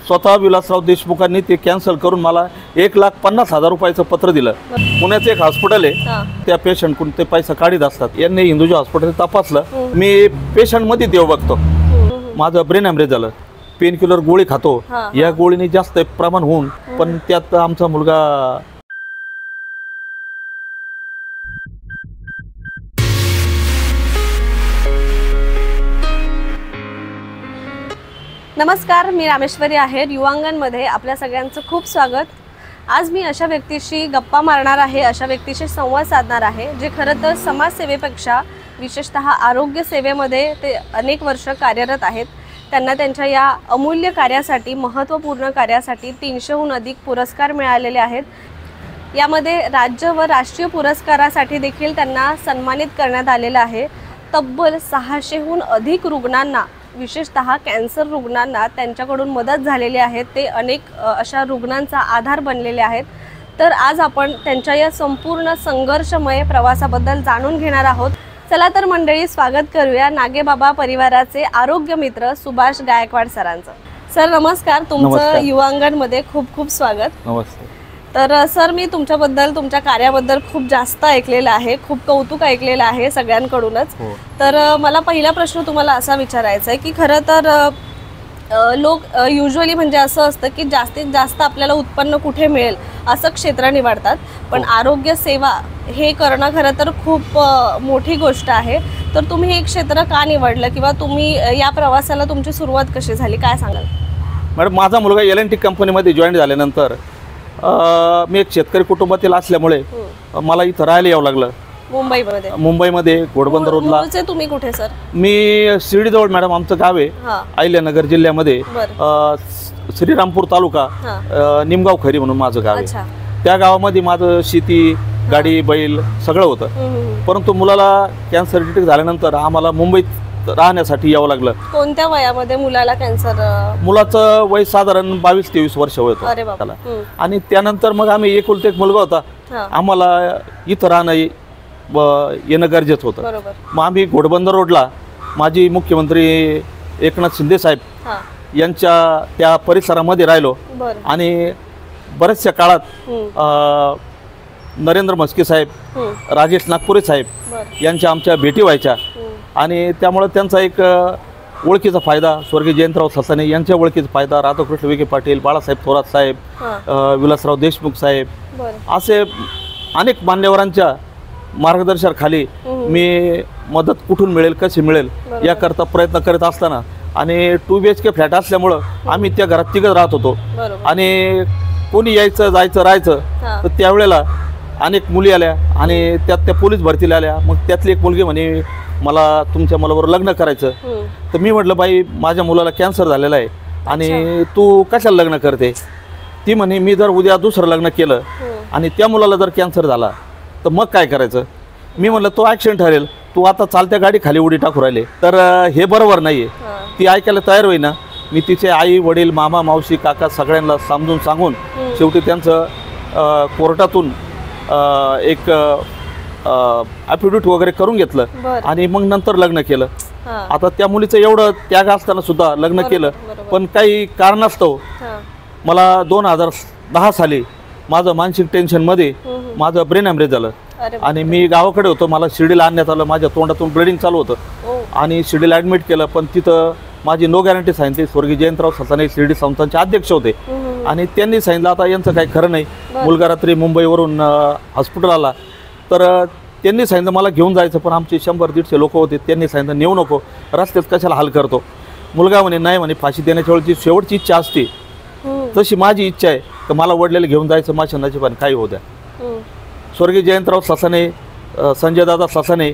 स्वतः विलासराव देशमुखांनी ते कॅन्सल करून मला 1,50,000 रुपयाचं पत्र दिलं। पुण्याचं एक हॉस्पिटल आहे, त्या पेशंटकडून ते पैसा काढीत असतात। यांनी हिंदुजा हॉस्पिटल तपासलं, मी पेशंटमध्ये देव बघतो, माझं ब्रेन हॅमरेज झालं, पेन किलर गोळी खातो, या गोळीने जास्त प्रमाण होऊन पण त्यात आमचा मुलगा नमस्कार, मी रामेश्वरी आहेर। युवांगणमध्ये आपल्या सगळ्यांचं खूप स्वागत। आज मी अशा व्यक्तीशी गप्पा मारणार आहे, अशा व्यक्तीशी संवाद साधणार आहे जे खरं तर समाजसेवेपेक्षा विशेषतः आरोग्य सेवेमध्ये ते अनेक वर्ष कार्यरत आहेत। त्यांना त्यांच्या या अमूल्य कार्यासाठी, महत्त्वपूर्ण कार्यासाठी 300हून अधिक पुरस्कार मिळालेले आहेत। यामध्ये राज्य व राष्ट्रीय पुरस्कारासाठी देखील त्यांना सन्मानित करण्यात आलेलं आहे। तब्बल 600हून अधिक रुग्णांना, विशेषतः कॅन्सर रुग्णांना त्यांच्याकडून मदत झालेली आहे। ते अनेक अशा रुग्णांचा आधार बनलेले आहेत। तर आज आपण त्यांच्या या संपूर्ण संघर्षमय प्रवासाबद्दल जाणून घेणार आहोत। चला तर मंडळी, स्वागत करूया नागेबाबा परिवाराचे आरोग्य मित्र सुभाष गायकवाड सरांचं। सर नमस्कार, तुमचं युवांगणमध्ये खूप खूप स्वागत। नमस्ते। तर सर, मी तुमच्याबद्दल, तुमच्या कार्याबद्दल खूप जास्त ऐकलेलं आहे, खूप कौतुक ऐकलेलं आहे सगळ्यांकडूनच। तर मला पहिला प्रश्न तुम्हाला असा विचारायचा आहे की खरं तर लोक युजुअली म्हणजे असं असतं की जास्तीत जास्त आपल्याला उत्पन्न कुठे मिळेल असं क्षेत्र निवडतात, पण आरोग्य सेवा हे करणं खरं तर खूप मोठी गोष्ट आहे। तर तुम्ही हे क्षेत्र का निवडलं किंवा तुम्ही या प्रवासाला तुमची सुरुवात कशी झाली, काय सांगाल? मॅडम, माझा मुलगा LNT कंपनीमध्ये जॉईन झाल्यानंतर मी एक शेतकरी कुटुंबातील असल्यामुळे मला इथं राहायला यावं लागलं। मुंबईमध्ये घोडबंदर रोडला। तुम्ही कुठे सर? मी शिर्डीजवळ मॅडम, आमचं गाव आहे अहिल्यानगर जिल्ह्यामध्ये, श्रीरामपूर तालुका, निमगाव खरी म्हणून माझं गाव आहे। त्या गावामध्ये माझं शेती, गाडी, बैल सगळं होतं। परंतु मुलाला कॅन्सर डिटेक्ट झाल्यानंतर आम्हाला मुंबईत राहण्यासाठी यावं लागलं। कोणत्या वयामध्ये मुलाला कॅन्सर? मुलाचं वय साधारण 22-23 वर्ष होतं त्याला। आणि त्यानंतर मग आम्ही एकुलते एक मुलगा होता, आम्हाला इथं राहणं येणं गरजेचं होतं। मग आम्ही घोडबंदर रोडला माजी मुख्यमंत्री एकनाथ शिंदे साहेब यांच्या त्या परिसरामध्ये राहिलो। आणि बऱ्याचशा काळात नरेंद्र म्हस्के साहेब, राजेश नागपुरे साहेब यांच्या आमच्या भेटी व्हायच्या। आणि त्यामुळे त्यांचा एक ओळखीचा फायदा, स्वर्गीय जयंतराव ससाने यांच्या ओळखीचा फायदा, राधाकृष्ण विखे पाटील, बाळासाहेब थोरात साहेब, विलासराव देशमुख साहेब, असे अनेक मान्यवरांच्या मार्गदर्शनाखाली मी मदत कुठून मिळेल, कशी मिळेल याकरता प्रयत्न करत असताना, आणि 2 BHK फ्लॅट असल्यामुळं आम्ही त्या घरात तिघं राहत होतो। आणि कोणी यायचं, जायचं, राहायचं, तर त्यावेळेला अनेक मुली आल्या आणि त्यात त्या पोलीस भरतीला आल्या। मग त्यातली एक मुलगी म्हणे, मला तुमच्या मुलाबरोबर लग्न करायचं। तर मी म्हटलं, बाई माझ्या मुलाला कॅन्सर झालेला आहे आणि तू कशाला लग्न करते? ती म्हणे, मी जर उद्या दुसरं लग्न केलं आणि त्या मुलाला जर कॅन्सर झाला तर मग काय करायचं? मी म्हटलं, तो ॲक्सिडेंट ठरेल, तू आता चालत्या गाडी खाली उडी टाकू राहिले, तर हे बरोबर नाही आहे। ती ऐकायला तयार होईना। मी तिचे आई वडील, मामा मावशी काका सगळ्यांना समजून सांगून शेवटी त्यांचं कोर्टातून एक ॲफिडेविट वगैरे करून घेतलं आणि मग नंतर लग्न केलं। आता त्या मुलीचं एवढं त्याग असताना सुद्धा लग्न केलं, पण काही कारणास्तव मला 2010 साली माझं मानसिक टेन्शनमध्ये माझं ब्रेन हॅमरेज झालं आणि मी गावाकडे होतो। मला शिर्डीला आणण्यात आलं, माझ्या तोंडातून ब्लिडिंग चालू होतं आणि शिर्डीला ॲडमिट केलं। पण तिथं माझी नो गॅरंटी सांगितली। स्वर्गीय जयंतराव ससाने शिर्डी संस्थांचे अध्यक्ष होते आणि त्यांनी सांगितलं, आता यांचं काही खरं नाही। मुलगा रात्री मुंबईवरून हॉस्पिटल आला, तर त्यांनी सांगितलं मला घेऊन जायचं, पण आमचे 100-150 लोक होते। त्यांनी सांगितलं, नेऊ नको, रस्त्यात कशाला हाल करतो? मुलगा म्हणे, नाही म्हणे, फाशी देण्याच्या वेळची शेवटची इच्छा असते तशी माझी इच्छा आहे तर मला वडिलांना घेऊन जायचं, माशांची पण काही होऊ द्या। स्वर्गीय जयंतराव ससाने, संजयदादा ससाने,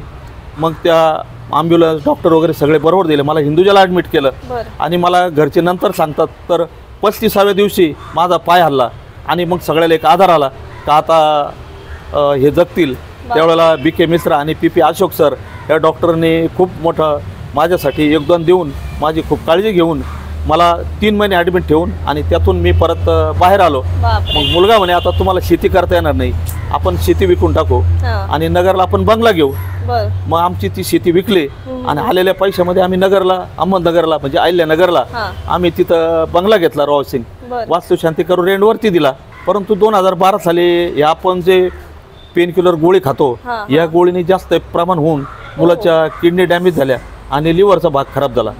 मग त्या ॲम्ब्युलन्स, डॉक्टर वगैरे सगळे बरोबर दिले। मला हिंदुजाला ॲडमिट केलं आणि मला घरचे नंतर सांगतात, तर 35व्या दिवशी माझा पाय हल्ला आणि मग सगळ्याला एक आधार आला का आता हे जगतील। त्यावेळेला BK मिश्रा आणि PP अशोक सर या डॉक्टरने खूप मोठं माझ्यासाठी योगदान देऊन, माझी खूप काळजी घेऊन मला 3 महिने ॲडमिट ठेवून आणि त्यातून मी परत बाहेर आलो। मग मुलगा म्हणे, आता तुम्हाला शेती करता येणार नाही, आपण शेती विकून टाकू आणि नगरला आपण बंगला घेऊ। मग आमची ती शेती विकली आणि आलेल्या पैशामध्ये आम्ही नगरला, अहमदनगरला म्हणजे अहिल्यानगरला आम्ही तिथं बंगला घेतला रॉ सिंग, वास्तुशांती करून रेंटवरती दिला. परंतु 2012 साली हे आपण जे पेनकिलर गोळी खातो या गोळीने जास्त प्रमाण होऊन मुलाच्या किडनी डॅमेज झाल्या आणि लिव्हरचा भाग खराब झाला.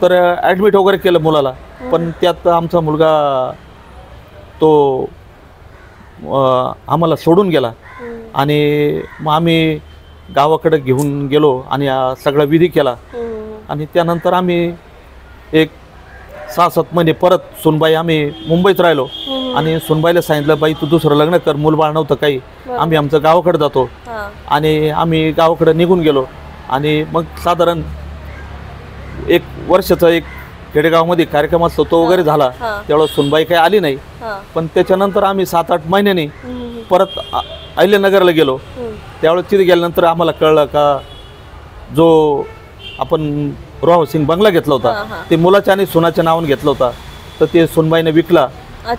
तर ॲडमिट वगैरे केलं मुलाला, पण त्यात आमचा मुलगा तो आम्हाला सोडून गेला आणि मग आम्ही गावाकडे घेऊन गेलो आणि सगळा विधी केला. आणि त्यानंतर आम्ही एक 6-7 महिने परत सुनबाई आम्ही मुंबईत राहिलो आणि सुनबाईला सांगितलं, बाई तू दुसरं लग्न कर, मूलबाळ नव्हतं काही, आम्ही आमचं गावाकडे जातो. आणि आम्ही गावाकडे निघून गेलो आणि मग साधारण 1 वर्षाचा एक खेडेगावमध्ये कार्यक्रम असतो तो वगैरे झाला. त्यावेळेस सुनबाई काही आली नाही. पण त्याच्यानंतर आम्ही 7-8 महिन्यांनी परत अहिल्यानगरला गेलो. त्यावेळेस तिथे गेल्यानंतर आम्हाला कळलं का जो आपण रॉ हाऊसिंग बंगला घेतला होता ते मुलाच्या आणि सुनाच्या नावाने घेतला होता, तर ते सुनबाईने विकला.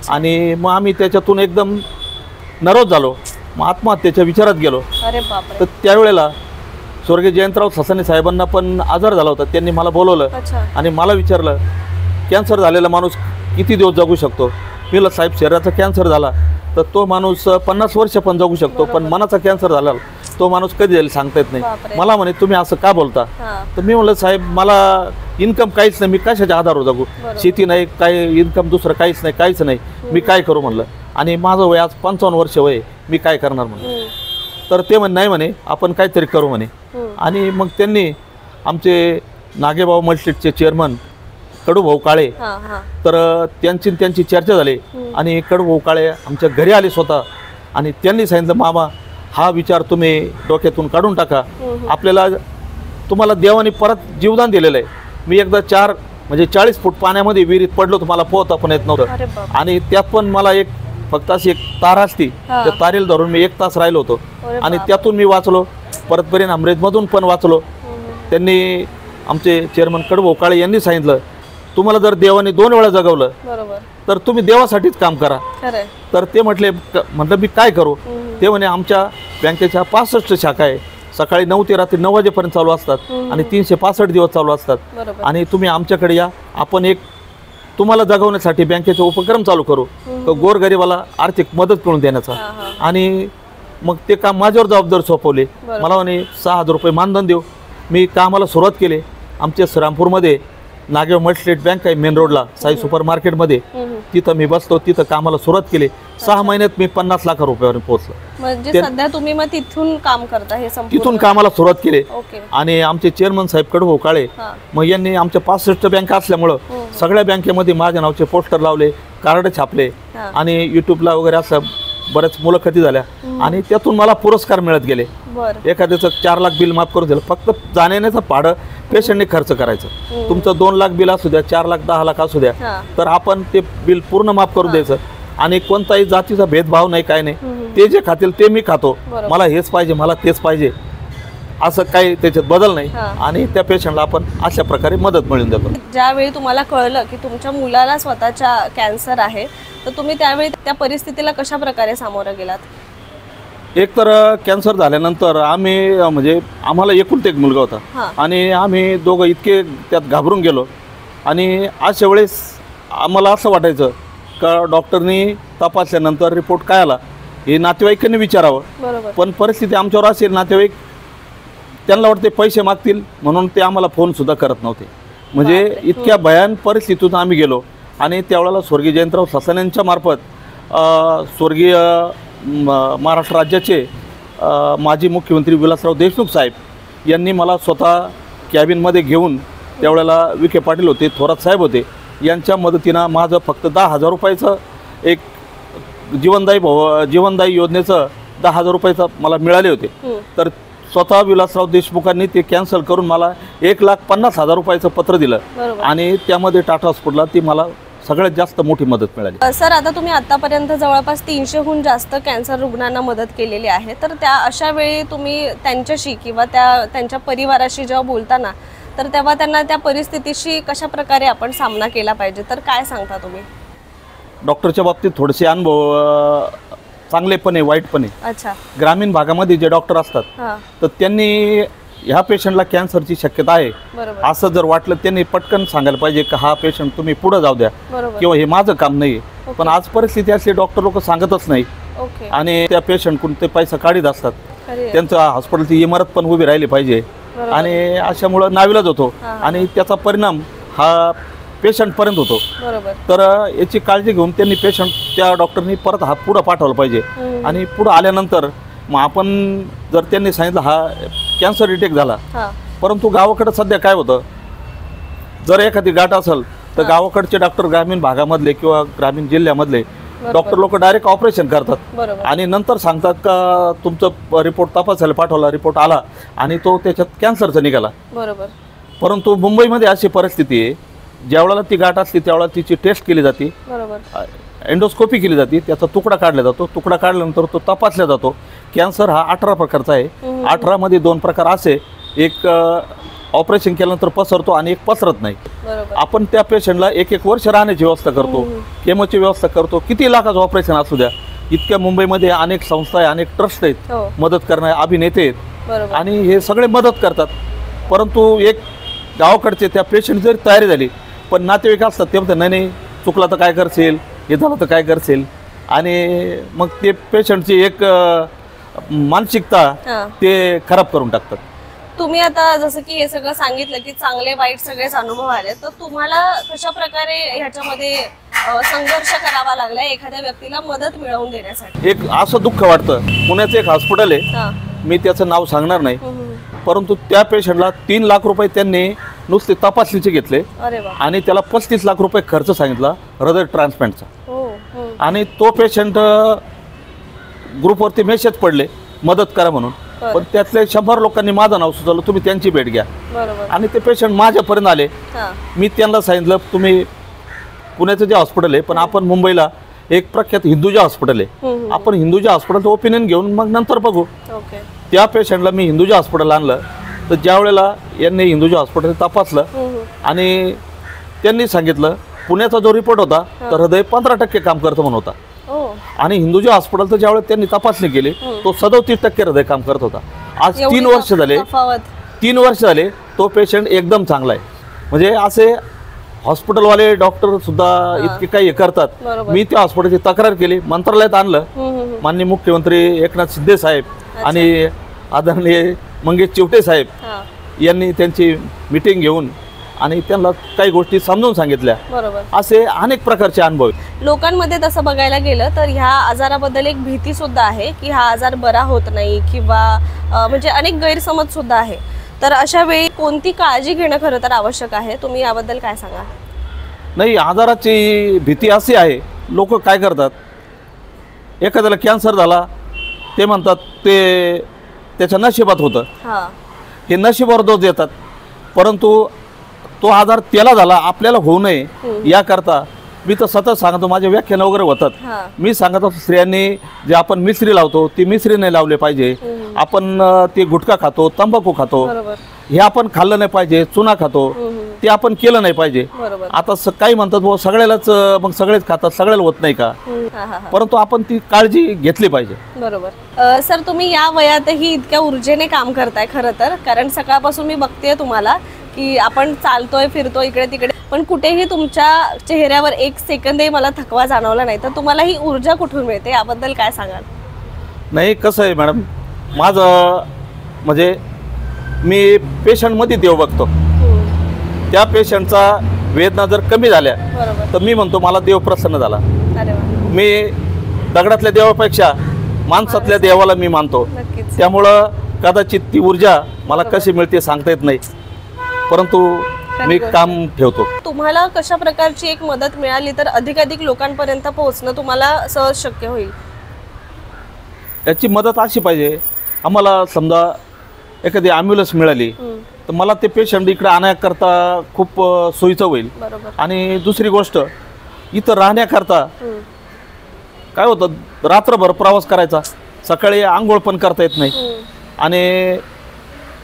आणि मग आम्ही त्याच्यातून एकदम नाराज झालो, मग आत्महत्येच्या विचारात गेलो. तर त्यावेळेला स्वर्गीय जयंतराव ससाने साहेबांना पण आजार झाला होता. त्यांनी मला बोलवलं आणि मला विचारलं, कॅन्सर झालेला माणूस किती दिवस जगू शकतो? मी म्हणलं, साहेब शरीराचा कॅन्सर झाला तर तो माणूस 50 वर्ष पण जगू शकतो, पण मनाचा कॅन्सर झाला तो माणूस कधी जाईल सांगता येत नाही. मला म्हणे तुम्ही असं का बोलता? तर मी म्हणलं, साहेब मला इन्कम काहीच नाही, मी कशाच्या आधारावर जगू? शेती नाही, काय इन्कम दुसरं काहीच नाही, मी काय करू म्हणलं. आणि माझं वय आज 55 वर्ष वय, मी काय करणार म्हणलं. तर ते म्हणे नाही म्हणे आपण काहीतरी करू म्हणे. आणि मग त्यांनी आमचे नागेबाव मल्टीचे चेअरमन कडूभाऊ काळे, तर त्यांची चर्चा झाली आणि कडूभाऊ काळे आमच्या घरी आले स्वतः आणि त्यांनी सांगितलं, मामा हा विचार तुम्ही डोक्यातून काढून टाका, आपल्याला तुम्हाला देवाने परत जीवदान दिलेलं आहे. मी एकदा 40 फूट पाण्यामध्ये विहिरीत पडलो, तुम्हाला पोहता पण येत नव्हतं आणि त्यात पण मला फक्त अशी एक तार असती, त्या तारेला धरून मी 1 तास राहिलो होतो आणि त्यातून मी वाचलो. परत परिणाम मधून पण वाचलो. त्यांनी आमचे चेअरमन कडूभाऊ काळे यांनी सांगितलं, तुम्हाला जर देवाने 2 वेळा जगवलं तर तुम्ही देवासाठीच काम करा. तर ते म्हटलं मी काय करू? ते म्हणे आमच्या बँकेच्या 65 शाखा आहे, सकाळी 9 ते रात्री 9 वाजेपर्यंत चालू असतात आणि 365 दिवस चालू असतात आणि तुम्ही आमच्याकडे या, आपण एक तुम्हाला जगवण्यासाठी बँकेचे उपक्रम चालू करू, तर गोरगरिबाला आर्थिक मदत करून देण्याचा. आणि मग ते काम माझ्यावर जबाबदारी सोपवले. मला म्हणे 6,000 रुपये मानधन देऊ. मी कामाला सुरुवात केली. आमच्या श्रीरामपूरमध्ये नागेव मल्टीस्टेट बँक आहे मेन रोडला साई सुपर मार्केटमध्ये, तिथं मी बसतो, तिथं कामाला सुरुवात केली. 6 महिन्यात मी 50 लाख रुपयावर पोहोचलो. म्हणजे सध्या तुम्ही मग तिथून काम करता? हे तिथून कामाला सुरुवात केली. आणि आमचे चेअरमन साहेब कडूभाऊ काळे मग यांनी आमच्या 65 बँका असल्यामुळं सगळ्या बँकेमध्ये माझ्या नावाचे पोस्टर लावले, कार्ड छापले आणि युट्यूबला वगैरे असं बऱ्याच मुलाखती झाल्या आणि त्यातून मला पुरस्कार मिळत गेले. एखाद्याचं 4 लाख बिल माफ करून दिलं. फक्त जाण्याचं भाडं पेशंटने खर्च करायचं. तुमचं 2 लाख बिल असू द्या, 4 लाख 10 लाख असू द्या, तर आपण ते बिल पूर्ण माफ करून द्यायचं. आणि कोणताही जातीचा भेदभाव नाही, काय नाही, ते जे खातील ते मी खातो, मला हेच पाहिजे, मला तेच पाहिजे, असं काही त्याच्यात बदल नाही. आणि त्या पेशंटला आपण अशा प्रकारे मदत मिळून देतो. ज्यावेळी तुम्हाला कळलं की तुमच्या मुलाला स्वतःच्या कॅन्सर आहे, तर तुम्ही त्यावेळी त्या परिस्थितीला कशा प्रकारे सामोरं गेलात? एक तर कॅन्सर झाल्यानंतर आम्हाला एकुलता एक मुलगा होता आणि आम्ही दोघं इतके त्यात घाबरून गेलो. आणि अशा वेळेस आम्हाला असं वाटायचं का डॉक्टरनी तपासल्यानंतर रिपोर्ट काय आला हे नातेवाईकांनी विचारावं. पण परिस्थिती आमच्यावर असेल, नातेवाईक त्यांना वाटते पैसे मागतील म्हणून ते आम्हाला फोनसुद्धा करत नव्हते. म्हणजे इतक्या भयान परिस्थितीतून आम्ही गेलो. आणि त्यावेळेला स्वर्गीय जयंतराव ससाने यांच्या मार्फत स्वर्गीय महाराष्ट्र राज्याचे माजी मुख्यमंत्री विलासराव देशमुख साहेब यांनी मला स्वतः कॅबिनमध्ये घेऊन, त्यावेळेला विखे पाटील होते, थोरात साहेब होते, यांच्या मदतीनं माझं फक्त 10,000 रुपयाचं एक जीवनदायी योजनेचं 10,000 रुपयाचं मला मिळाले होते. तर स्वतः विलासराव देशमुखांनी ते कॅन्सल करून मला 1,50,000 रुपयाचं पत्र दिलं आणि त्यामध्ये टाटा हॉस्पिटलला ती मला सगळ्यात जास्त मोठी मदत मिळाली. सर, आता तुम्ही आतापर्यंत जवळपास 300हून जास्त कॅन्सर रुग्णांना मदत केलेली आहे, तर त्या अशा वेळी तुम्ही त्यांच्याशी किंवा त्यांच्या परिवाराशी जेव्हा बोलताना, तर तेव्हा त्यांना त्या परिस्थितीशी कशा प्रकारे आपण सामना केला पाहिजे, तर काय सांगता तुम्ही? डॉक्टरच्या बाबतीत थोडेसे अनुभव चांगले पण आहे वाईट पण आहे. अच्छा. ग्रामीण भागामध्ये जे डॉक्टर असतात तर त्यांनी ह्या पेशंटला कॅन्सरची शक्यता आहे असं जर वाटलं त्यांनी पटकन सांगायला पाहिजे की हा पेशंट तुम्ही पुढे जाऊ द्या किंवा हे माझं काम नाही. पण आज परिस्थिती असली डॉक्टर लोक सांगतच नाही आणि त्या पेशंटकडून ते पैसा काढीत असतात. त्यांचं हॉस्पिटलची इमारत पण उभी राहिली पाहिजे आणि अशामुळं नाविलाज होतो आणि त्याचा परिणाम हा पेशंटपर्यंत होतो. तर याची काळजी घेऊन त्यांनी पेशंट त्या डॉक्टरनी परत हा पुढं पाठवला पाहिजे आणि पुढं आल्यानंतर मग आपण जर त्यांनी सांगितलं हा कॅन्सर डिटेक्ट झाला, परंतु गावाकडे सध्या काय होतं, जर एखादी गाठ असेल तर गावाकडचे डॉक्टर ग्रामीण भागामधले किंवा ग्रामीण जिल्ह्यामधले डॉक्टर लोक डायरेक्ट ऑपरेशन करतात आणि नंतर सांगतात का तुमचं रिपोर्ट तपासायला पाठवला, रिपोर्ट आला आणि तो त्याच्यात कॅन्सरचा निघाला. परंतु मुंबईमध्ये अशी परिस्थिती आहे, ज्यावेळेला ती गाठ असते त्यावेळेला तिची टेस्ट केली जाते, एंडोस्कोपी केली जाते, त्याचा तुकडा काढला जातो, तुकडा काढल्यानंतर तो तपासला जातो. कॅन्सर हा 18 प्रकारचा आहे. 18 मध्ये 2 प्रकार असे, एक ऑपरेशन केल्यानंतर पसरतो आणि एक पसरत नाही. आपण त्या पेशंटला 1-1 वर्ष राहण्याची व्यवस्था करतो, केमोची व्यवस्था करतो. किती लाखाचं ऑपरेशन असू द्या, इतक्या मुंबईमध्ये अनेक संस्था आहे, अनेक ट्रस्ट आहेत मदत करणारे, अभिनेते आहेत आणि हे सगळे मदत करतात. परंतु एक गावाकडचे त्या पेशंट जरी तयारी झाली पण नातेवाईक असतात ते म्हणतात नाही चुकला तर काय करशील, हे झालं तर काय करशील आणि मग ते पेशंटची एक मानसिकता ते खराब करून टाकतात. तुम्ही आता जसं की हे सगळं सांगितलं की चांगले वाईट सगळेच अनुभव आले, तर तुम्हाला कशा प्रकारे ह्याच्यामध्ये संघर्ष करावा लागला एखाद्या व्यक्तीला मदत मिळवून देण्यासाठी? एक असं दुःख वाटतं, पुण्याचं एक हॉस्पिटल आहे, मी त्याचं नाव सांगणार नाही, परंतु त्या पेशंटला 3 लाख रुपये त्यांनी नुसते तपासणीचे घेतले आणि त्याला 35 लाख रुपये खर्च सांगितला हृदय ट्रान्सप्लांटचा. आणि तो पेशंट ग्रुपवरती मेसेज पडले मदत करा म्हणून, पण त्यातले 100 लोकांनी माझं नाव सुचवलं, तुम्ही त्यांची भेट घ्या. आणि ते पेशंट माझ्यापर्यंत आले. मी त्यांना सांगितलं तुम्ही पुण्याचं जे हॉस्पिटल आहे पण आपण मुंबईला एक प्रख्यात हिंदुजा हॉस्पिटल आहे, आपण हिंदुजा हॉस्पिटलचं ओपिनियन घेऊन मग नंतर बघू. त्या पेशंटला मी हिंदुजा हॉस्पिटल आणलं तर ज्या वेळेला यांनी हिंदुजा हॉस्पिटल तपासलं आणि त्यांनी सांगितलं पुण्याचा जो रिपोर्ट होता तर हृदय 15% काम करतं म्हणून होता आणि हिंदुजा हॉस्पिटलचं ज्यावेळेस त्यांनी तपासणी केली तो 37% हृदय काम करत होता. आज 3 वर्ष झाले तो पेशंट एकदम चांगला आहे. म्हणजे असे हॉस्पिटलवाले डॉक्टर सुद्धा इतके काही करतात. मी त्या हॉस्पिटलची तक्रार केली, मंत्रालयात आणलं, माननीय मुख्यमंत्री एकनाथ शिंदे साहेब आणि आदरणीय मंगेश चिवटे साहेब यांनी त्यांची मीटिंग घेऊन आणि त्यांना काही गोष्टी समजून सांगितल्या. असे अनेक प्रकारचे अनुभव. लोकांमध्ये तसं बघायला गेलं तर ह्या आजाराबद्दल एक भीती सुद्धा आहे की हा आजार बरा होत नाही किंवा म्हणजे अनेक गैरसमज सुद्धा आहे. तर अशा वेळी कोणती काळजी घेणं खरं तर आवश्यक आहे, तुम्ही याबद्दल काय सांगा? नाही, आजाराची भीती अशी आहे, लोक काय करतात, एखाद्याला कॅन्सर झाला ते म्हणतात ते त्याच्या नशिबात होतं, हे नशिबावर दोष देतात. परंतु तो आजार त्याला झाला आपल्याला होऊ नये याकरता मी तर सतत सांगतो, माझे व्याख्यान वगैरे होतात, मी सांगत असतो स्त्रियांनी जे आपण मिश्री लावतो ती मिश्री नाही लावली पाहिजे, आपण ते गुटखा खातो, तंबाखू खातो, हे आपण खाल्लं नाही पाहिजे, चुना खातो ते आपण केलं नाही पाहिजे. आता काही म्हणतात भाऊ सगळ्यालाच मग सगळेच खातात, सगळ्याला होत नाही का, परंतु आपण ती काळजी घेतली पाहिजे. बरोबर. सर तुम्ही या वयातही इतक्या ऊर्जेने काम करताय खरं तर, कारण सकाळपासून मी बघतेय तुम्हाला की आपण चालतोय फिरतोय इकडे तिकडे, पण कुठेही तुमच्या चेहऱ्यावर 1 सेकंदही मला थकवा जाणवला नाही. तर तुम्हाला ही ऊर्जा कुठून मिळते याबद्दल काय सांगाल? नाही, कसं आहे मॅडम, माझं म्हणजे मी पेशंटमध्ये देव बघतो. त्या पेशंटचा वेदना जर कमी झाल्या तर मी म्हणतो मला देव प्रसन्न झाला. मी दगडातल्या देवापेक्षा माणसातल्या देवाला मी मानतो. त्यामुळं कदाचित ती ऊर्जा मला कशी मिळते सांगता येत नाही, परंतु मी काम ठेवतो. तुम्हाला कशा प्रकारची एक मदत मिळाली तर अधिकाधिक लोकांपर्यंत पोहोचणं तुम्हाला सहज शक्य होईल? याची मदत अशी पाहिजे, आम्हाला समजा एखादी ॲम्ब्युलन्स मिळाली तर मला ते पेशंट इकडे आणण्याकरता खूप सोयीचं होईल. आणि दुसरी गोष्ट, इथं राहण्याकरता काय होतं, रात्रभर प्रवास करायचा, सकाळी आंघोळ पण करता येत नाही आणि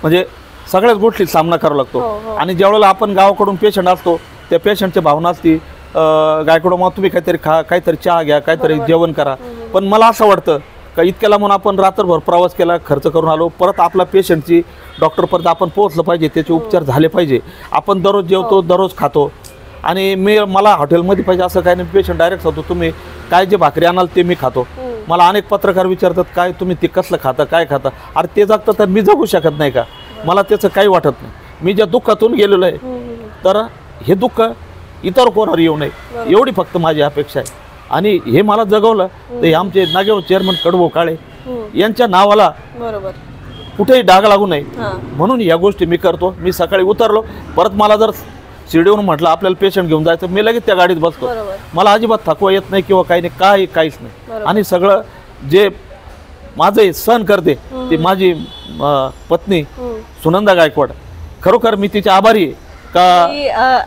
म्हणजे सगळ्याच गोष्टी सामना करावा लागतो. आणि ज्यावेळेला आपण गावाकडून पेशंट असतो त्या पेशंटची भावना असती गायकवाड मग तुम्ही काहीतरी खा, काहीतरी चहा घ्या, काहीतरी जेवण करा. पण मला असं वाटतं का इतक्याला म्हणून आपण रात्रभर प्रवास केला, खर्च करून आलो, परत आपला पेशंटची डॉक्टरपर्यंत आपण पोहोचलं पाहिजे, त्याचे उपचार झाले पाहिजे. आपण दररोज जेवतो, दररोज खातो, आणि मला हॉटेलमध्ये पाहिजे असं काही नाही. पेशंट डायरेक्ट सांगतो तुम्ही काय जे भाकरी आणाल ते मी खातो. मला अनेक पत्रकार विचारतात काय तुम्ही ते कसलं खाता, काय खाता. अरे ते जगतं तर मी जगू शकत नाही का? मला त्याचं काही वाटत नाही. मी ज्या दुःखातून गेलेलो आहे, तर हे दुःख इतर कोणावर येऊ नये एवढी फक्त माझी अपेक्षा आहे. आणि हे मला जगवलं तर हे आमचे नागेव चेअरमन कडवो काळे यांच्या नावाला कुठेही डाग लागू नये म्हणून या गोष्टी मी करतो. मी सकाळी उतरलो, परत मला जर शिर्डीवरून म्हटलं आपल्याला पेशंट घेऊन जायचं, मी लगेच त्या गाडीत बसतो. मला अजिबात थकवा येत नाही किंवा काही नाही, काहीच नाही. आणि सगळं जे माझं सहन करते ती माझी पत्नी सुनंदा गायकवाड. खरोखर मी तिचे आभारी आहे.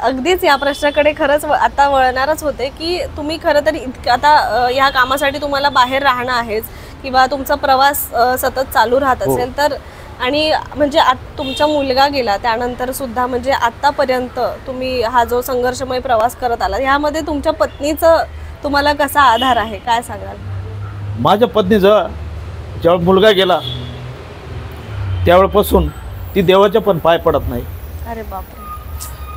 अगदीच या प्रश्नाकडे खरंच आता वळणारच होते की तुम्ही खरं तर आता ह्या कामासाठी तुम्हाला बाहेर राहणं आहेच किंवा तुमचा प्रवास सतत चालू राहत असेल तर, आणि म्हणजे तुमचा मुलगा गेला त्यानंतर सुद्धा म्हणजे आतापर्यंत तुम्ही हा जो संघर्षमय प्रवास करत आला, ह्यामध्ये तुमच्या पत्नीचं तुम्हाला कसा आधार आहे, काय सांगाल? माझ्या पत्नीचं जेव्हा मुलगा गेला त्यावेळेपासून ती देवाच्या पण पाय पडत नाही. अरे बापरे.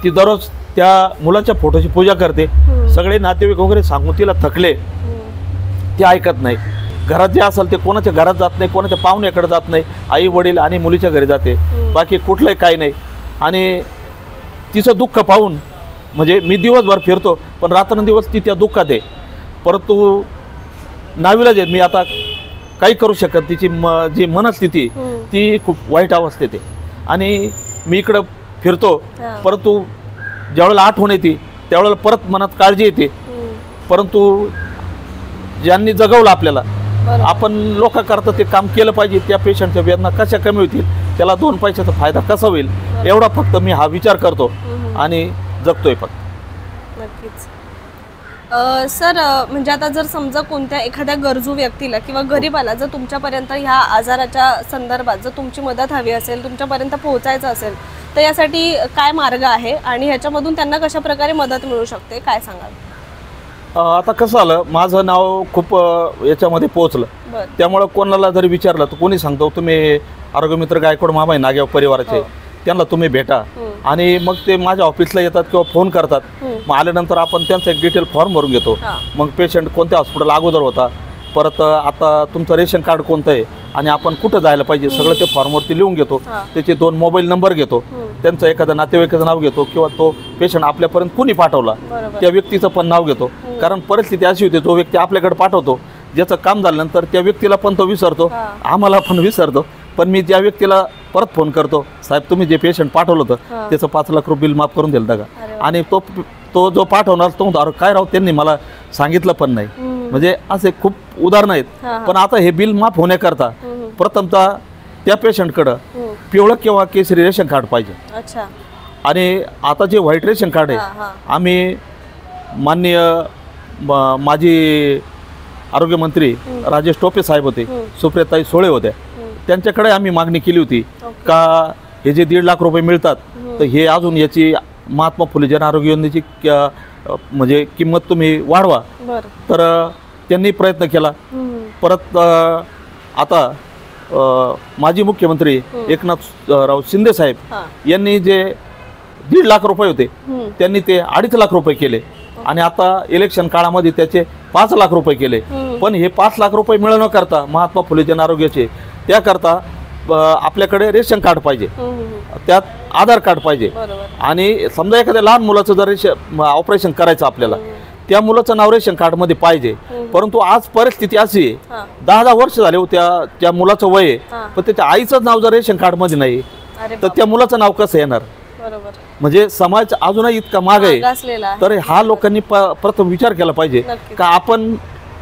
ती दररोज त्या मुलाच्या फोटोची पूजा करते. सगळे नातेवाईक वगैरे सांगून तिला थकले, ती ऐकत नाही. घरात जे असेल ते कोणाच्या घरात जात नाही, कोणाच्या पाहुण्याकडे जात नाही, आई वडील आणि मुलीच्या घरी जाते, बाकी कुठलंही काही नाही. आणि तिचं दुःख पाहून म्हणजे मी दिवसभर फिरतो पण रात्रंदिवस ती त्या दुःखात आहे. परंतु नावीलाज आहे, मी आता काही करू शकत. तिची जी मनस्थिती ती खूप वाईट अवस्थेत आहे. आणि मी इकडं फिरतो परंतु ज्यावेळेला आठवण येते त्यावेळेला परत मनात काळजी येते. परंतु ज्यांनी जगवलं आपल्याला, आपण लोकांकरता ते काम केलं पाहिजे. त्या पेशंटच्या वेदना कशा कमी होतील, त्याला 2 पैशाचा फायदा कसा होईल, एवढा फक्त मी हा विचार करतो आणि जगतोय फक्त. नक्कीच. सर म्हणजे आता जर समजा कोणत्या एखाद्या गरजू व्यक्तीला किंवा गरीबाला जर तुमच्यापर्यंत ह्या आजाराच्या संदर्भात जर तुमची मदत हवी असेल, तुमच्यापर्यंत पोहोचायचं असेल, तर यासाठी काय मार्ग आहे आणि ह्याच्यामधून त्यांना कशा प्रकारे मदत मिळू शकते, काय सांगाल? आता कसं आलं, माझं नाव खूप याच्यामध्ये पोहोचलं, त्यामुळे कोणाला जरी विचारलं तर कोणी सांगतो तुम्ही आरोग्यमित्र गायकवाड मामाई नागेव परिवाराचे, त्यांना तुम्ही भेटा. आणि मग ते माझ्या ऑफिसला येतात किंवा फोन करतात. मग आल्यानंतर आपण त्यांचा एक डिटेल फॉर्म भरून घेतो. मग पेशंट कोणत्या हॉस्पिटल अगोदर होता, परत आता तुमचं रेशन कार्ड कोणतं आहे आणि आपण कुठं जायला पाहिजे, सगळं ते फॉर्मवरती लिहून घेतो. त्याचे 2 मोबाईल नंबर घेतो, त्यांचं एखादं नातेवाईकाचं नाव घेतो किंवा तो पेशंट आपल्यापर्यंत कुणी पाठवला त्या व्यक्तीचं पण नाव घेतो. कारण परिस्थिती अशी होती, तो व्यक्ती आपल्याकडे पाठवतो, ज्याचं काम झाल्यानंतर त्या व्यक्तीला पण तो विसरतो, आम्हाला पण विसरतो. पण मी त्या व्यक्तीला परत फोन करतो, साहेब तुम्ही जे पेशंट पाठवलं होतं त्याचं 5 लाख रुपये बिल माफ करून दिलं का? आणि तो जो पाठवणार तो म्हणतो, अरे काय राव त्यांनी मला सांगितलं पण नाही. म्हणजे असे खूप उदाहरणं आहेत. पण आता हे बिल माफ होण्याकरता प्रथमतः त्या पेशंटकडं पिवळं किंवा केसरी रेशन कार्ड पाहिजे. आणि आता जे व्हाईट रेशन कार्ड आहे, आम्ही माननीय माजी आरोग्यमंत्री राजेश टोपे साहेब होते, सुप्रियाताई सोळे होत्या, त्यांच्याकडे आम्ही मागणी केली होती का हे जे 1.5 लाख रुपये मिळतात तर हे अजून याची महात्मा फुले जन आरोग्य योजनेची म्हणजे किंमत तुम्ही वाढवा. तर त्यांनी प्रयत्न केला. परत आता माजी मुख्यमंत्री एकनाथराव शिंदे साहेब यांनी जे 1.5 लाख रुपये होते त्यांनी ते 2.5 लाख रुपये केले. आणि आता इलेक्शन काळामध्ये त्याचे 5 लाख रुपये केले. पण हे 5 लाख रुपये मिळवणं करता महात्मा फुले जन आरोग्याचे त्याकरता आपल्याकडे रेशन कार्ड पाहिजे, त्यात आधार कार्ड पाहिजे. आणि समजा एखाद्या लहान मुलाचं जर ऑपरेशन करायचं आपल्याला, त्या मुलाचं नाव रेशन कार्डमध्ये पाहिजे. परंतु आज परिस्थिती अशी आहे, 10-10 वर्ष झाले त्या मुलाचं वय आहे, पण त्याच्या आईचं नाव जर रेशन कार्डमध्ये नाही तर त्या मुलाचं नाव कसं येणार? म्हणजे समाज अजूनही इतका माग आहे. तर हा लोकांनी प्रथम विचार केला पाहिजे का आपण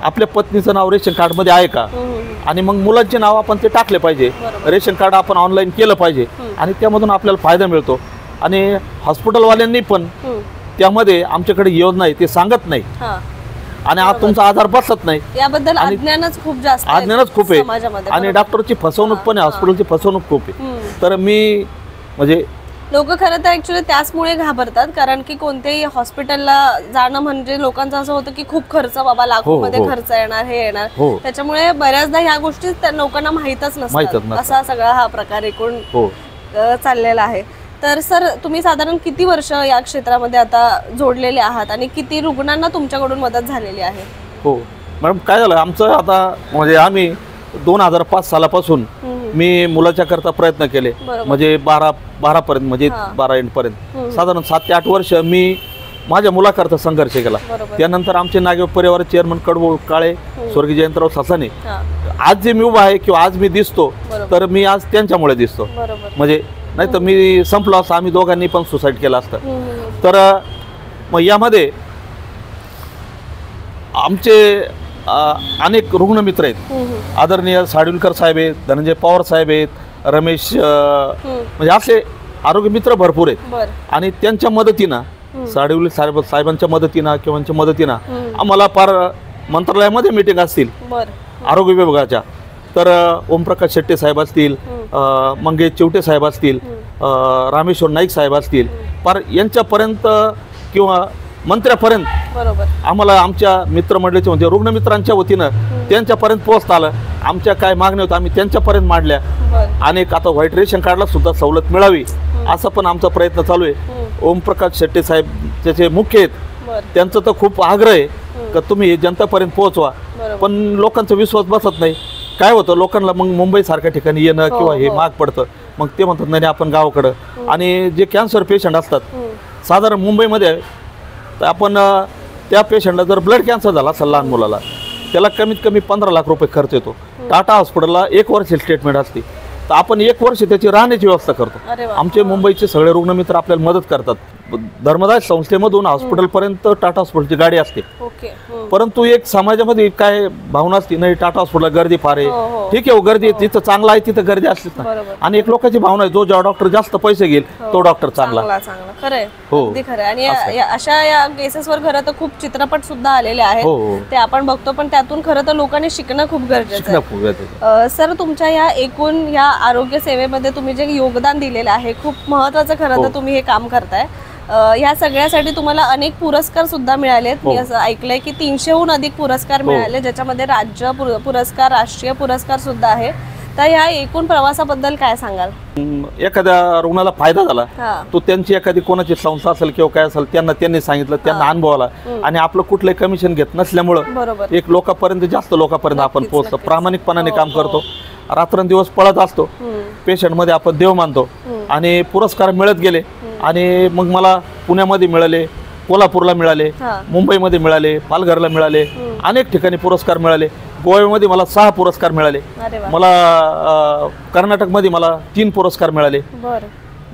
आपल्या पत्नीचं नाव रेशन कार्डमध्ये आहे का, आणि मग मुलांचे नाव आपण ते टाकले पाहिजे. रेशन कार्ड आपण ऑनलाईन केलं पाहिजे आणि त्यामधून आपल्याला फायदा मिळतो. आणि हॉस्पिटलवाल्यांनी पण त्यामध्ये आमच्याकडे योजना आहे ते सांगत नाही आणि आज तुमचा आधार बसत नाही. याबद्दल अज्ञानच खूप जास्त आहे, अज्ञानच खूप आहे. आणि डॉक्टरची फसवणूक पण आहे, हॉस्पिटलची फसवणूक खूप आहे. तर मी म्हणजे लोक खरं तर ऍक्च्युली त्याचमुळे घाबरतात, कारण की कोणत्याही हॉस्पिटलला जाणं म्हणजे लोकांचं असं होतं की खूप खर्च, बाबा लाखोमध्ये खर्च येणार, हे येणार, त्याच्यामुळे बऱ्याचदा ह्या गोष्टी लोकांना माहीतच नसतात. असा सगळा हा प्रकार एकूण चाललेला आहे. तर सर, तुम्ही साधारण किती वर्ष या क्षेत्रामध्ये आता जोडलेले आहात आणि किती रुग्णांना तुमच्याकडून मदत झालेली आहे? हो मॅडम, काय झालं आमचं आता म्हणजे आम्ही 2005 सालापासून मी मुलाच्या करता प्रयत्न केले, म्हणजे 12 पर्यंत, म्हणजे 12 एंड पर्यंत साधारण 7 ते 8 वर्ष मी माझ्या मुलाकरता संघर्ष केला. त्यानंतर आमचे नागेव परिवार चेअरमन कडवळ काळे, स्वर्गीय जयंतराव सासाने, आज जे मी उभा आहे किंवा आज मी दिसतो तर मी आज त्यांच्यामुळे दिसतो. म्हणजे नाही तर मी संपलो असं, आम्ही दोघांनी पण सुसाईड केलं असतं. तर मग यामध्ये आमचे अनेक रुग्णमित्र आहेत. आदरणीय साडुलकर साहेब आहेत, धनंजय पवार साहेब आहेत, रमेश, म्हणजे असे आरोग्य मित्र भरपूर आहेत. आणि त्यांच्या मदतीनं, साडुलकर साहेबांच्या मदतीनं किंवा मदतीनं आम्हाला फार मंत्रालयामध्ये मीटिंग असतील आरोग्य विभागाच्या, तर ओमप्रकाश शेट्टे साहेब असतील, मंगेश चिवटे साहेब असतील, रामेश्वर नाईक साहेब असतील, फार यांच्यापर्यंत किंवा मंत्र्यापर्यंत आम्हाला आमच्या मित्रमंडळीच्या म्हणजे रुग्णमित्रांच्या वतीनं त्यांच्यापर्यंत पोहोचता आलं. आमच्या काय मागण्या होत्या आम्ही त्यांच्यापर्यंत मांडल्या. अनेक आता व्हाईट रेशन कार्डला सुद्धा सवलत मिळावी असा पण आमचा प्रयत्न चालू आहे. ओमप्रकाश शेट्टे साहेब त्याचे मुख्य आहेत, त्यांचं तर खूप आग्रह आहे की तुम्ही हे जनतापर्यंत पोहोचवा, पण लोकांचा विश्वास बसत नाही. काय होतं, लोकांना मग मुंबईसारख्या ठिकाणी येणं किंवा हे महाग पडतं, मग ते म्हणतात नाही आपण गावाकडं. आणि जे कॅन्सर पेशंट असतात साधारण मुंबईमध्ये, तर आपण त्या पेशंटला जर ब्लड कॅन्सर झाला असेल लहान मुलाला, त्याला कमीत कमी 15 लाख रुपये खर्च येतो. टाटा हॉस्पिटलला 1 वर्ष ट्रीटमेंट असते, तर आपण 1 वर्ष त्याची राहण्याची व्यवस्था करतो. आमचे मुंबईचे सगळे रुग्णमित्र आपल्याला मदत करतात. धर्मदाय संस्थेमधून हॉस्पिटलपर्यंत टाटा हॉस्पिटलची गाडी असते. परंतु एक समाजामध्ये काय भावना असते, नाही टाटा हॉस्पिटलला गर्दी फार आहे, ठीक आहे गर्दी आहे, तिथं चांगला आहे तिथं गर्दी असतेच ना. आणि एक लोकांची भावना आहे, जो डॉक्टर जास्त पैसे घेईल तो डॉक्टर चांगला. खरंय, अगदी खरं. आणि अशा या केसेसवर खरं तर खूप चित्रपट सुद्धा आलेले आहेत, ते आपण बघतो, पण त्यातून खरं तर लोकांनी शिकणं खूप गरजेचं आहे. सर, तुमच्या या एकूण या आरोग्य सेवेमध्ये तुम्ही जे योगदान दिलेलं आहे खूप महत्वाचं. खरं तर तुम्ही हे काम करताय, ह्या सगळ्यासाठी तुम्हाला अनेक पुरस्कार सुद्धा मिळालेत. मी असं ऐकलंय की 300हून अधिक पुरस्कार मिळाले, ज्याच्यामध्ये राज्य पुरस्कार, राष्ट्रीय पुरस्कार सुद्धा आहे. तर ह्या एकूण प्रवासाबद्दल काय सांगाल? एखाद्या रुग्णाला फायदा झाला, तो त्यांची एखादी कोणाची संस्था असेल किंवा काय असेल, त्यांनी सांगितलं, त्यांना अनुभव आला, आणि आपलं कुठलंही कमिशन घेत नसल्यामुळं एक लोकांपर्यंत, जास्त लोकांपर्यंत आपण पोहोचतो. प्रामाणिकपणाने काम करतो, रात्रंदिवस पळत असतो, पेशंटमध्ये आपण देव मानतो. आणि पुरस्कार मिळत गेले, आणि मग मला पुण्यामध्ये मिळाले, कोल्हापूरला मिळाले, मुंबईमध्ये मिळाले, पालघरला मिळाले, अनेक ठिकाणी पुरस्कार मिळाले. गोव्यामध्ये मला 6 पुरस्कार मिळाले, मला कर्नाटकमध्ये मला 3 पुरस्कार मिळाले.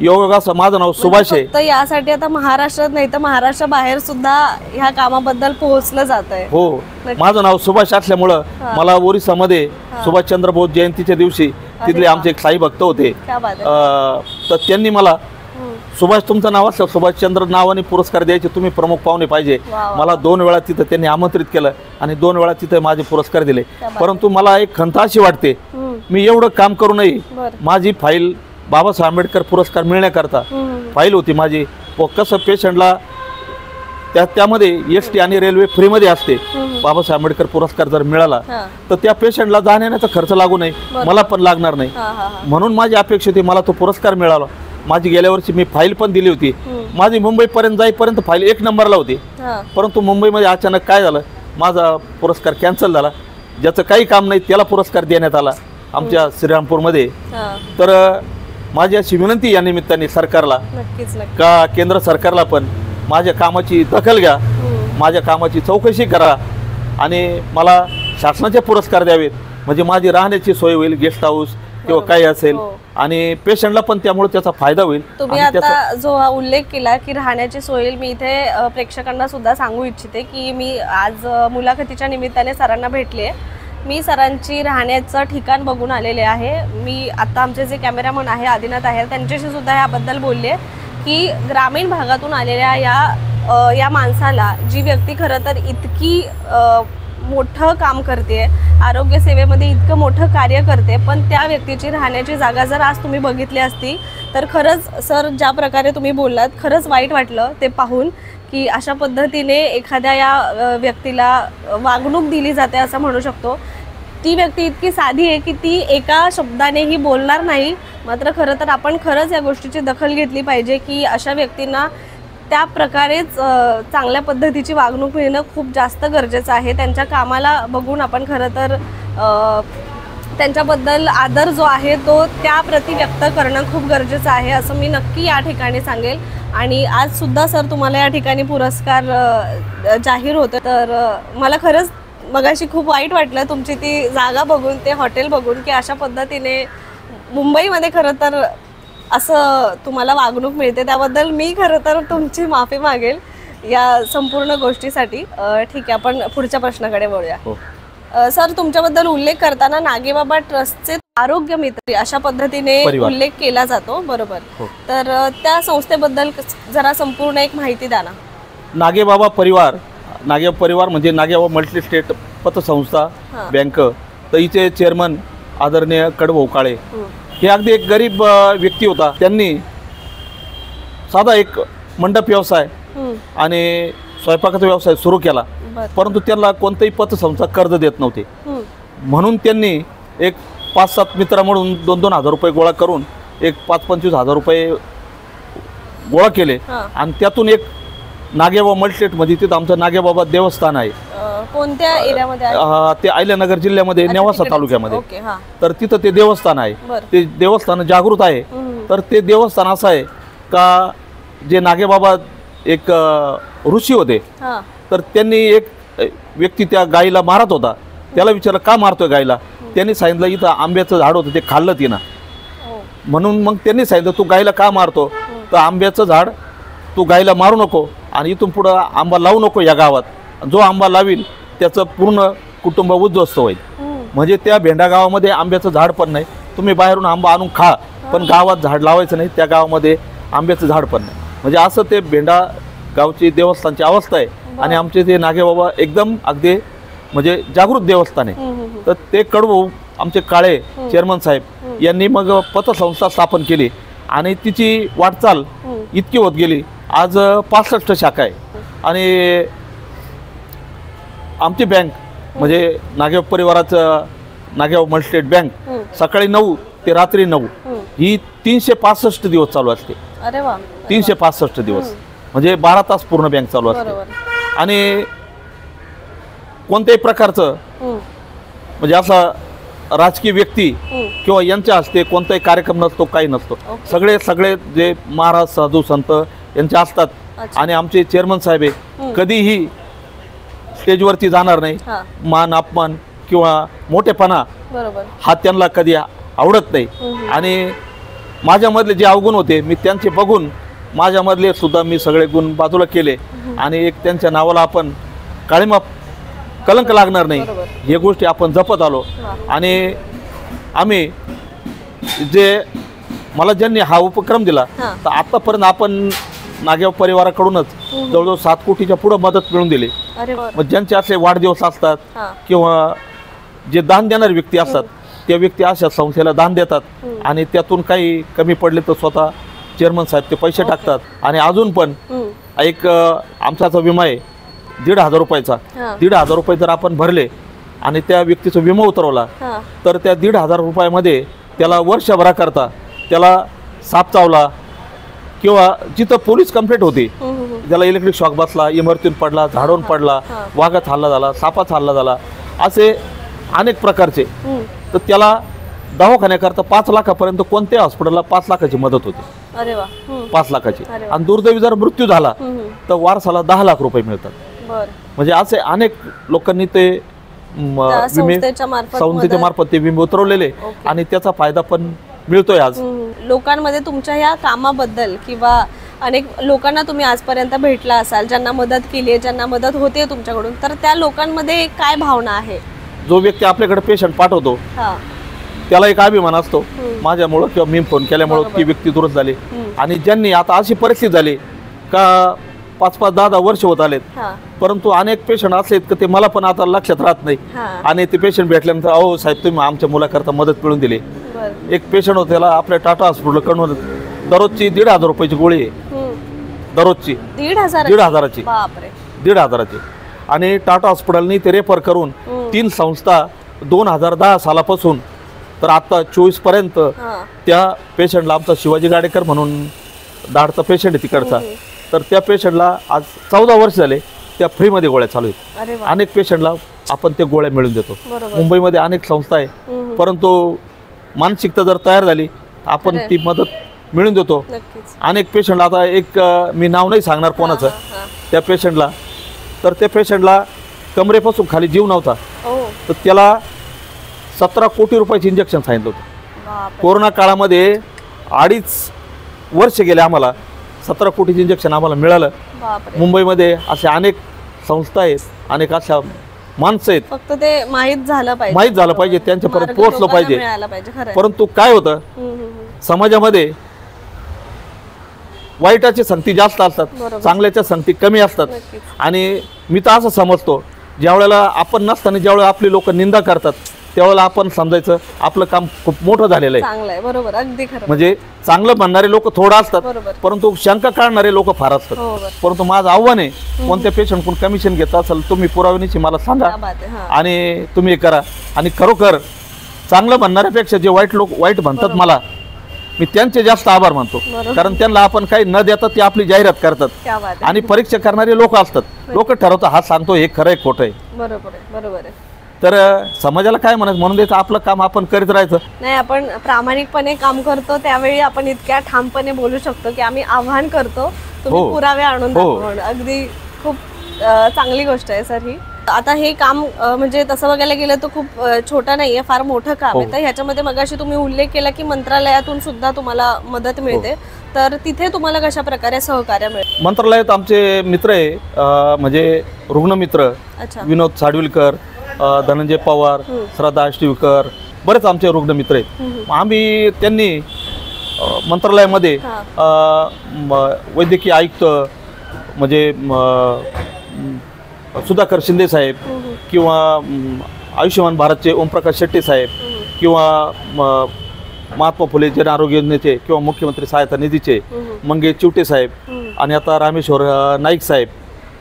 योगाचं माझं नाव सुभाष आहे. तर यासाठी आता महाराष्ट्रात नाही तर महाराष्ट्र बाहेर सुद्धा ह्या कामाबद्दल पोहोचलं जात आहे. हो, माझं नाव सुभाष असल्यामुळं मला ओरिसामध्ये सुभाषचंद्र बोस जयंतीच्या दिवशी तिथले आमचे एक साई भक्त होते, तर त्यांनी मला सुभाष तुमचं नाव असलं सुभाषचंद्र नावाने पुरस्कार द्यायचे, तुम्ही प्रमुख पाहुणे पाहिजे. मला 2 वेळा तिथं त्यांनी आमंत्रित केलं आणि 2 वेळा तिथे माझे पुरस्कार दिले. परंतु मला एक खंत अशी वाटते, मी एवढं काम करूनही माझी फाईल बाबासाहेब आंबेडकर पुरस्कार मिळण्याकरता फाईल होती माझी. कसं पेशंटला त्यामध्ये एसटी आणि रेल्वे फ्रीमध्ये असते. बाबासाहेब आंबेडकर पुरस्कार जर मिळाला तर त्या पेशंटला जाण्याचा खर्च लागू नये, मला पण लागणार नाही. म्हणून माझी अपेक्षा होती मला तो पुरस्कार मिळाला. माझी गेल्या वर्षी मी फाईल पण दिली होती. माझी मुंबईपर्यंत जाईपर्यंत फाईल 1 नंबरला होती, परंतु मुंबईमध्ये अचानक काय झालं, माझा पुरस्कार कॅन्सल झाला. ज्याचं काही काम नाही त्याला पुरस्कार देण्यात आला आमच्या श्रीरामपूरमध्ये. तर माझी अशी विनंती या निमित्ताने सरकारला का केंद्र सरकारला पण माझ्या कामाची दखल घ्या, माझ्या कामाची चौकशी करा आणि मला शासनाचे पुरस्कार द्यावेत, म्हणजे माझी राहण्याची सोय होईल, गेस्ट हाऊस किंवा काही असेल, आणि पेशंटला पण त्यामुळे त्याचा फायदा होईल. तुम्ही आता जो उल्लेख केला की राहण्याची सोय, मी इथे प्रेक्षकांना सुद्धा सांगू इच्छिते की मी आज मुलाखतीच्या निमित्ताने सरांना भेटले. मी सरांची राहण्याचं ठिकाण बघून आलेले आहे. मी आता आमचे जे कॅमेरामन आहे आदिनाथ आहे त्यांच्याशी सुद्धा याबद्दल बोलले की ग्रामीण भागातून आलेल्या या माणसाला, जी व्यक्ती खरं तर इतकी मोठं काम करते, आरोग्य सेवेमध्ये इतकं मोठं कार्य करते, पण त्या व्यक्तीची राहण्याची जागा जर आज तुम्ही बघितली असती तर खरंच सर ज्या प्रकारे तुम्ही बोललात खरंच वाईट वाटलं ते पाहून की अशा पद्धतीने एखाद्या या व्यक्तीला वागणूक दिली जाते असं म्हणू शकतो. ती व्यक्ती इतकी साधी आहे की ती एका शब्दानेही बोलणार नाही. मात्र खरं तर आपण खरंच या गोष्टीची दखल घेतली पाहिजे की अशा व्यक्तींना त्या प्रकारेच चांगल्या पद्धतीची वागणूक मिळणं खूप जास्त गरजेचं आहे. त्यांच्या कामाला बघून आपण खरं तर त्यांच्याबद्दल आदर जो आहे तो त्याप्रती व्यक्त करणं खूप गरजेचं आहे असं मी नक्की या ठिकाणी सांगेल. आणि आज सुद्धा सर तुम्हाला या ठिकाणी पुरस्कार जाहीर होतं, तर मला खरंच मगाशी खूप वाईट वाटलं तुमची ती जागा बघून, ते हॉटेल बघून की अशा पद्धतीने मुंबईमध्ये खरं तर असं तुम्हाला वागणूक मिळते. त्याबद्दल मी खरं तर तुमची माफी मागेल या संपूर्ण गोष्टीसाठी. ठीक आहे, आपण पुढच्या प्रश्नाकडे वळूया. सर तुमच्याबद्दल उल्लेख करताना नागेबाबा ट्रस्टचे आरोग्य मित्र अशा पद्धतीने उल्लेख केला जातो, बरोबर? तर त्या संस्थेबद्दल जरा संपूर्ण एक माहिती द्या ना. नागेबाबा परिवार म्हणजे नागेबाबा मल्टी स्टेट पतसंस्था बँक, तर इथे चेअरमन आदरणीय कडभाऊ काळे हे अगदी एक गरीब व्यक्ती होता. त्यांनी साधा एक मंडप व्यवसाय आणि स्वयंपाकाचा व्यवसाय सुरू केला, परंतु त्यांना कोणतेही पतसंस्था कर्ज देत नव्हते. म्हणून त्यांनी एक 5-7 मित्र म्हणून 2-2 हजार रुपये गोळा करून एक 5-25 हजार रुपये गोळा केले आणि त्यातून एक नागेबाबा मल्टीस्टेट मध्ये तिथं आमचं नागेबाबा देवस्थान आहे. कोणत्या एरियामध्ये? ते अहिल्यानगर जिल्ह्यामध्ये नेवासा तालुक्यामध्ये. तर तिथं ते देवस्थान आहे. ते देवस्थान जागृत आहे. तर ते देवस्थान असं आहे का जे नागेबाबा एक ऋषी होते, तर त्यांनी एक व्यक्ती त्या गाईला मारत होता. त्याला विचारलं का मारतोय गाईला? त्यांनी सांगितलं इथं आंब्याचं झाड होतं ते खाल्लं तिनं. म्हणून मग त्यांनी सांगितलं तू गाईला का मारतो? तर आंब्याचं झाड तू गाईला मारू नको आणि इथून पुढं आंबा लावू नको या गावात. जो आंबा लावील त्याचं पूर्ण कुटुंब उद्ध्वस्त होईल. म्हणजे त्या भेंडा गावामध्ये आंब्याचं झाड पण नाही. तुम्ही बाहेरून आंबा आणून खा, पण गावात झाड लावायचं नाही. त्या गावामध्ये आंब्याचं झाड पण नाही. म्हणजे असं ते भेंडा गावची देवस्थानची अवस्था आहे. आणि आमचे ते नागेबाबा एकदम अगदी म्हणजे जागृत देवस्थान आहे. तर ते कडवू आमचे काळे चेअरमन साहेब यांनी मग पतसंस्था स्थापन केली आणि तिची वाटचाल इतकी होत गेली. आज 65 शाखा आहे. आणि आमची बँक म्हणजे नागेबाबा परिवाराचं नागेबाबा मल्टीस्टेट बँक सकाळी 9 ते रात्री 9 ही 365 दिवस चालू असते. अरे वा, 365 दिवस म्हणजे 12 तास पूर्ण बँक चालू असते. आणि कोणत्याही प्रकारचं म्हणजे असं राजकीय व्यक्ती किंवा यांच्या हस्ते कोणताही कार्यक्रम नसतो, काही नसतो. सगळे जे महाराज साधू संत यांचे असतात. आणि आमचे चेअरमन साहेब कधीही स्टेजवरती जाणार नाही. मान अपमान किंवा मोठेपणा हा त्यांना कधी आवडत नाही. आणि माझ्यामधले जे अवगुण होते मी त्यांचे बघून माझ्यामधले सुद्धा मी सगळे गुण बाजूला केले. आणि एक त्यांच्या नावाला आपण काळीमा कलंक लागणार नाही हे गोष्टी आपण जपत आलो. आणि आम्ही जे मला ज्यांनी हा उपक्रम दिला तर आतापर्यंत आपण नागेबाबा परिवाराकडूनच जवळजवळ 7 कोटीच्या पुढे मदत मिळवून दिली. मग ज्यांचे असे वाढदिवस असतात किंवा जे दान देणारे व्यक्ती असतात त्या व्यक्ती अशा संस्थेला दान देतात. आणि त्यातून काही कमी पडले तर स्वतः चेअरमन साहेब ते पैसे टाकतात. आणि अजून पण एक आमचा विमा आहे 1,500 रुपयाचा. 1,500 रुपये जर आपण भरले आणि त्या व्यक्तीचा विमा उतरवला तर त्या 1,500 रुपयामध्ये त्याला वर्षभराकरता त्याला साप चावला किंवा जिथं पोलीस कंप्लेंट होती, त्याला इलेक्ट्रिक शॉक बसला, इमारतीतून पडला, झाडून पडला, वाघात हल्ला झाला, सापात हल्ला झाला, असे अनेक प्रकारचे, तर त्याला दवाखान्याकरता 5 लाखापर्यंत कोणत्याही हॉस्पिटलला 5 लाखाची मदत होती. 5 लाखाची. आणि दुर्दैवी जर मृत्यू झाला तर वारसाला 10 लाख रुपये मिळतात. म्हणजे असे अनेक लोकांनी ते संस्थेच्या मार्फत ते विमे उतरवलेले आणि त्याचा फायदा पण मिळतोय आज लोकांमध्ये. तुमच्या या कामाबद्दल किंवा अनेक लोकांना तुम्ही आजपर्यंत भेटला असाल ज्यांना मदत केली आहे, ज्यांना मदत होते तुमच्याकडून, तर त्या लोकांमध्ये काय भावना आहे? जो व्यक्ती आपल्याकडे पेशंट पाठवतो त्याला एक अभिमान असतो माझ्यामुळं किंवा मी फोन केल्यामुळं ती व्यक्ती दुरुस्त झाली. आणि ज्यांनी आता अशी परिस्थिती झाली का 5-5, 10-10 वर्ष होत आलेत, परंतु अनेक पेशंट असे आहेत की ते मला पण आता लक्षात राहत नाही. आणि ते पेशंट भेटल्यानंतर अहो साहेब तुम्ही आमच्या मुलाकरता मदत मिळून दिली. एक पेशंट होता त्याला आपल्या टाटा हॉस्पिटल कडून दररोजची 1,500 रुपयाची गोळी आहे, दररोजची 1,500ची, 1,500ची. आणि टाटा हॉस्पिटलनी ते रेफर करून 3 संस्था 2010 सालापासून तर आता 24 पर्यंत त्या पेशंटला, आमचा शिवाजी गाडेकर म्हणून दाढचा पेशंट आहे तिकडचा, तर त्या पेशंटला आज 14 वर्ष झाले त्या फ्रीमध्ये गोळ्या चालू आहेत. अनेक पेशंटला आपण त्या गोळ्या मिळून देतो. मुंबईमध्ये अनेक संस्था आहे, परंतु मानसिकता जर तयार झाली आपण ती मदत मिळून देतो. अनेक पेशंटला, आता एक मी नाव नाही सांगणार कोणाचं, त्या पेशंटला, तर त्या पेशंटला कमरेपासून खाली जीव नव्हता, तर त्याला 17 कोटी रुपयाचे इंजेक्शन सांगितलं होतं. कोरोना काळामध्ये 2.5 वर्ष गेले आम्हाला, 17 कोटीचे इंजेक्शन आम्हाला मिळालं. मुंबईमध्ये असे अनेक संस्था आहेत, अनेक अशा माणसं आहेत, फक्त ते माहीत झालं पाहिजे, त्यांच्यापर्यंत पोहोचलं पाहिजे. परंतु काय होतं, समाजामध्ये वाईटाची संगती जास्त असतात, चांगल्याच्या संगती कमी असतात. आणि मी तर असं समजतो, ज्यावेळेला आपण नसताना ज्यावेळेला आपली लोक निंदा करतात त्यावेळेला आपण समजायचं आपलं काम खूप मोठं झालेलं आहे. बरोबर, अगदी खरं. म्हणजे चांगलं म्हणणारे लोक थोडं असतात, परंतु शंका काढणारे लोक फार असतात. परंतु माझं आव्हान आहे, कोणत्या पेशंट कोण कमिशन घेत असेल तुम्ही पुराव्यानिशी मला सांगा आणि तुम्ही हे करा. आणि खरोखर चांगलं म्हणणाऱ्यापेक्षा जे वाईट म्हणतात मला, मी त्यांचे जास्त आभार मानतो. कारण त्यांना आपण काही न देता ते आपली जाहिरात करतात. आणि परीक्षा करणारे लोक असतात, लोक ठरवतात हा सांगतो हे खरं आहे खोटं आहे. बरोबर आहे. तर समाजाला काय म्हणायचं, म्हणून द्यायचं आपलं काम आपण करीत राहायचं. नाही, आपण प्रामाणिकपणे काम करतो त्यावेळी आपण इतक्या ठामपणे बोलू शकतो की आम्ही आव्हान करतो, तुम्ही पुरावे आणून दाखवा. अगदी खूप चांगली गोष्ट आहे सर ही. आता हे काम म्हणजे तसं बघायला गेलं तर खूप छोटं नाहीये, फार मोठं काम आहे. तर ह्याच्यामध्ये मगाशी तुम्ही उल्लेख केला की मंत्रालयातून सुद्धा तुम्हाला मदत मिळते, तर तिथे तुम्हाला कशा प्रकारे सहकार्य मिळते? मंत्रालयात आमचे मित्र आहे, म्हणजे रुग्णमित्र विनोद साडविलकर, धनंजय पवार, श्रद्धा आष्टीवकर, बरेच आमचे रुग्णमित्र आहेत. आम्ही त्यांनी मंत्रालयामध्ये वैद्यकीय आयुक्त म्हणजे सुधाकर शिंदे साहेब, किंवा आयुष्यमान भारतचे ओमप्रकाश शेट्टी साहेब, किंवा महात्मा फुले जन आरोग्य योजनेचे किंवा मुख्यमंत्री सहायता निधीचे मंगेश चिवटे साहेब, आणि आता रामेश्वर नाईक साहेब,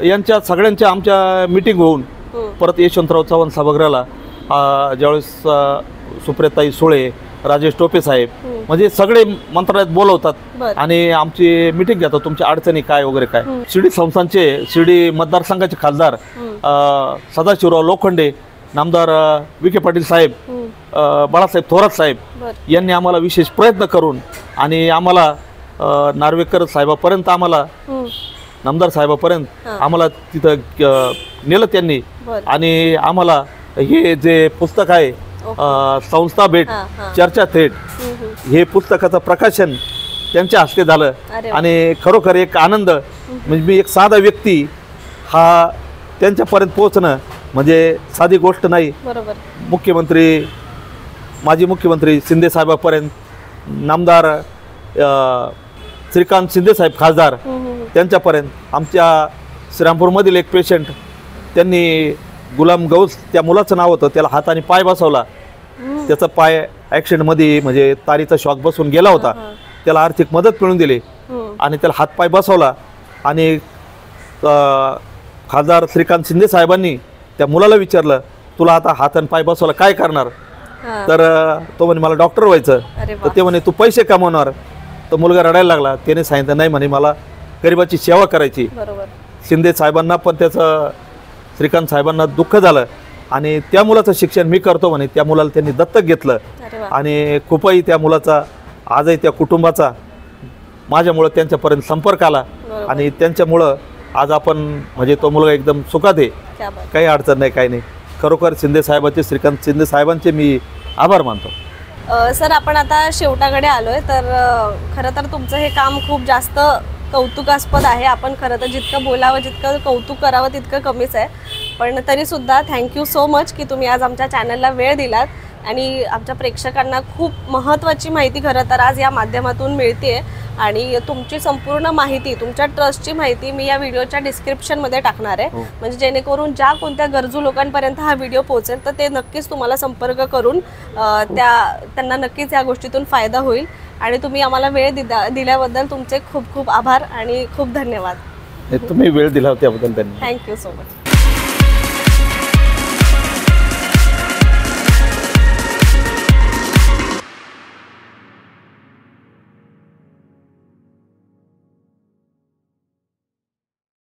यांच्या सगळ्यांच्या आमच्या मीटिंग होऊन परत यशवंतराव चव्हाण सभागृहाला ज्यावेळेस सुप्रियाताई सुळे, राजेश टोपे साहेब, म्हणजे सगळे मंत्रालयात बोलवतात आणि आमची मीटिंग घेतात, तुमच्या अडचणी काय वगैरे काय. शिर्डी संस्थांचे, शिर्डी मतदारसंघाचे खासदार सदाशिवराव लोखंडे, नामदार विखे पाटील साहेब, बाळासाहेब थोरात साहेब यांनी आम्हाला विशेष प्रयत्न करून आणि आम्हाला नार्वेकर साहेबापर्यंत, आम्हाला नामदार साहेबापर्यंत आम्हाला तिथं नेलं त्यांनी. आणि आम्हाला हे जे पुस्तक आहे संस्था भेट चर्चा थेट, हे पुस्तकाचं प्रकाशन त्यांच्या हस्ते झालं. आणि खरोखर एक आनंद, म्हणजे मी एक साधा व्यक्ती हा त्यांच्यापर्यंत पोहोचणं म्हणजे साधी गोष्ट नाही. मुख्यमंत्री, माजी मुख्यमंत्री शिंदे साहेबापर्यंत, नामदार श्रीकांत शिंदे साहेब खासदार त्यांच्यापर्यंत, आमच्या श्रीरामपूरमधील एक पेशंट, त्यांनी गुलाम गौस त्या मुलाचं नाव होतं, त्याला हात आणि पाय बसवला, त्याचा पाय ॲक्सिडेंटमध्ये म्हणजे तारीचा शॉक बसून गेला होता, त्याला आर्थिक मदत मिळून दिली आणि त्याला हातपाय बसवला. आणि खासदार श्रीकांत शिंदे साहेबांनी त्या मुलाला विचारलं तुला आता हात आणि पाय बसवला काय करणार, तर तो म्हणे मला डॉक्टर व्हायचं. तर ते म्हणे तू पैसे कमवणार. तो मुलगा रडायला लागला, त्याने सांगितलं नाही म्हणे मला गरिबाची सेवा करायची. शिंदे साहेबांना पण त्याचं, श्रीकांत साहेबांना दुःख झालं आणि त्या मुलाचं शिक्षण मी करतो म्हणे, त्या मुलाला त्यांनी दत्तक घेतलं. आणि खूपही त्या मुलाचा, आजही त्या कुटुंबाचा माझ्यामुळं त्यांच्यापर्यंत संपर्क आला आणि त्यांच्यामुळं आज आपण म्हणजे तो मुलगा एकदम सुखात आहे, काही अडचण नाही, काही नाही. खरोखर शिंदे साहेबांचे, श्रीकांत शिंदे साहेबांचे मी आभार मानतो. सर आपण आता शेवटाकडे आलोय, तर खरं तर तुमचं हे काम खूप जास्त कौतुकास्पद आहे. आपण खरं तर जितकं बोलावं, जितकं कौतुक करावं तितकं कमीच आहे. पण तरीसुद्धा थँक्यू सो मच की तुम्ही आज आमच्या चॅनलला वेळ दिलात आणि आमच्या प्रेक्षकांना खूप महत्त्वाची माहिती खरं तर आज या माध्यमातून मिळते. आणि तुमची संपूर्ण माहिती, तुमच्या ट्रस्टची माहिती मी या व्हिडिओच्या डिस्क्रिप्शनमध्ये टाकणार आहे, म्हणजे जेणेकरून ज्या कोणत्या गरजू लोकांपर्यंत हा व्हिडिओ पोहोचेल तर ते नक्कीच तुम्हाला संपर्क करून त्यांना नक्कीच या गोष्टीतून फायदा होईल. आणि तुम्ही आम्हाला वेळ दिल्याबद्दल तुमचे खूप खूप आभार आणि खूप धन्यवाद. तुम्ही वेळ दिला त्याबद्दल धन्यवाद. Thank you so much.